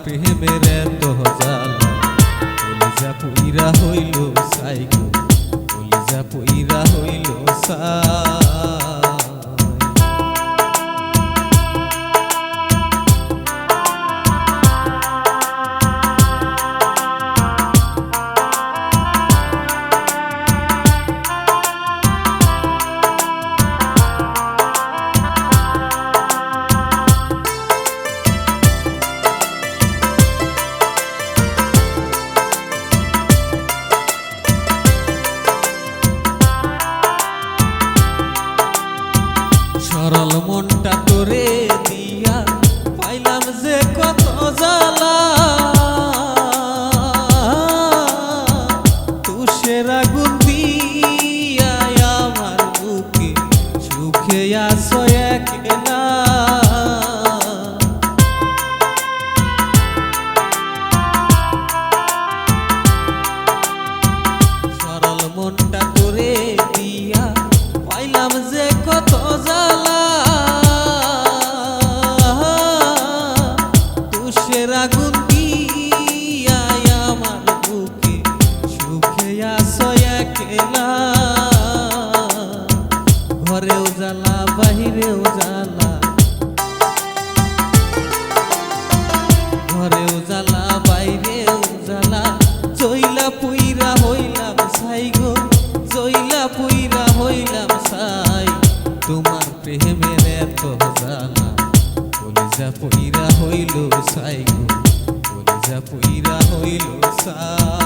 প্রেমের এত জ্বালা, কলিজা পুইরা হইল ছাই গো, কলিজা পুইরা হইল ছাই। সরল মনটা তোরে দিয়া পাইলাম যে কত জ্বালা, তুষের আগুন দিয়া আমার বুকে সুখে আছো একলা। সরল মনটা তোরে দিয়া পাইলাম যে কত জ্বালা, তুষের আগুন দিয়া আমার বুকে সুখে আছো একলা। ঘরেও জ্বালা বাহিরেও জ্বালা, ঘরেও জ্বালা বাইরেও জ্বালা, জইলা পুইরা হইলাম ছাই গো, জইলা পুইরা হইলাম ছাই। তোমার প্রেমের এত জ্বালা, কলিজা পুইরা হইল ছাই গো, কলিজা পুইরা হইল ছাই।